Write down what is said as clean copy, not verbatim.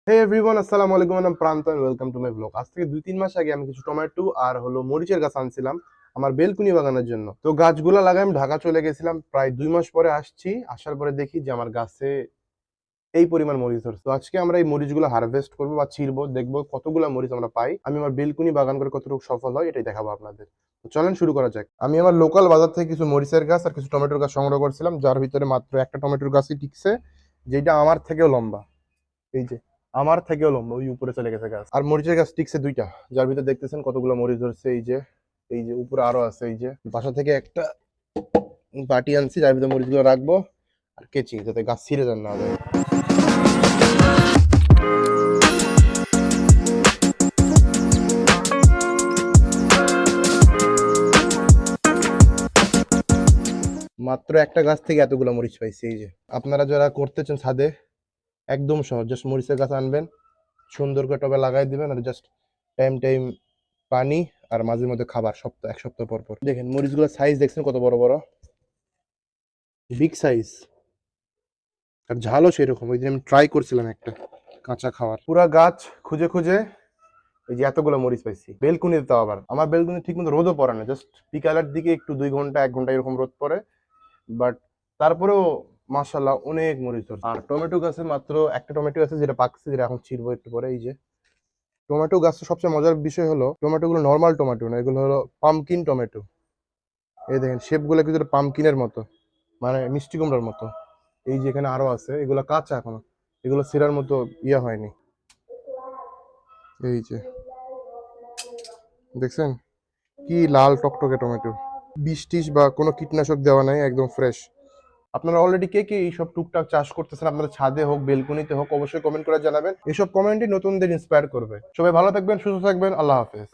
হে everyone, আসসালামু আলাইকুম। আমি Pranto and welcome to my blog. আজ থেকে 2-3 মাস আগে আমি কিছু টমেটো আর মরিচের গাছ আনছিলাম আমার বেলকুনি বাগানের জন্য। তো গাছগুলো লাগাই আমি ঢাকা চলে গেছিলাম। প্রায় 2 মাস পরে আসছি। আসার পরে দেখি যে আমার গাছে এই পরিমাণ মরিচ ধরছে। তো আজকে আমরা এই মরিচগুলো হারভেস্ট করবো বা ছিড়বো, দেখবো কতগুলো মরিচ আমরা পাই। আমি আমার বেলকুনি বাগান করে কতটুকু সফল হয় এটাই দেখাবো আপনাদের। তো চলেন শুরু করা যাক। আমি আমার লোকাল বাজার থেকে কিছু মরিচের গাছ আর কিছু টমেটোর গাছ সংগ্রহ করছিলাম, যার ভিতরে মাত্র একটা টমেটোর গাছই টিকছে, যেটা আমার থেকেও লম্বা। এই যে আমার থেকেও লম্বা, ওই উপরে চলে গেছে গাছ। আর মরিচের গাছ টিকছে দুইটা, যার ভিতরে দেখতেছেন কতগুলো মরিচ ধরছে। এই যে উপরে আরো আছে। এই যে বাসা থেকে একটা বাটি আনছি, যার ভিতরে মরিচগুলো রাখবো, আর কেচি, যাতে গাছ ছিঁড়ে যান না যায়। মাত্র একটা গাছ থেকে এতগুলো মরিচ পাইছি। এই যে আপনারা যারা করতেছেন ছাদে, একদম সহজ, জাস্ট মরিচের গাছ আনবেন, সুন্দর করে টবে লাগাই দিবেন, আর জাস্ট টাইম টাইম পানি আর মাঝে মধ্যে খাবার, এক সপ্তাহ পর পর। দেখেন মরিচগুলোর সাইজ দেখছেন কত বড় বড়, বিগ সাইজ। আর ঝালও সেরকম। ওই দিন আমি ট্রাই করছিলাম একটা কাঁচা খাওয়ার। পুরা গাছ খুঁজে খুঁজে এই যে এতগুলো মরিচ পাইছি বেলকুনিতে। তো আবার আমার বেলকুনি ঠিক মতো রোদও পড়ে না, জাস্ট বিকালের দিকে একটু 2 ঘন্টা 1 ঘন্টা এরকম রোদ পড়ে, বাট তারপরেও মাশাল্লাহ অনেক মরিচ ধরছে। আর টমেটো গাছে মাত্র একটা টমেটো আছে যেটা পাকছে, যেটা এখন ছিড়বো একটু পরে। এই যে টমেটো গাছটা সবচেয়ে মজার বিষয় হলো টমেটো গুলো নর্মাল টমেটো না, এগুলো হলো পামকিন টমেটো। এই দেখেন শেপ গুলো কিন্তু পামকিনের মতো, মানে মিষ্টি কুমড়ার মতো। এই যে এখানে আরো আছে, এগুলো কাঁচা এখনো, এগুলো ছিঁড়ার মতো ইয়া হয়নি। এই যে দেখছেন কি লাল টকটকে টমেটো, বিষ টিস বা কোনো কীটনাশক দেওয়া নাই, একদম ফ্রেশ। আপনারা অলরেডি কে কে এইসব টুকটাক চাষ করতেছেন, আপনাদের ছাদে হোক বেলকুনিতে হোক, অবশ্যই কমেন্ট করে জানাবেন। এসব কমেন্টই নতুনদের ইন্সপায়ার করবে। সবাই ভালো থাকবেন, সুস্থ থাকবেন, আল্লাহ হাফেজ।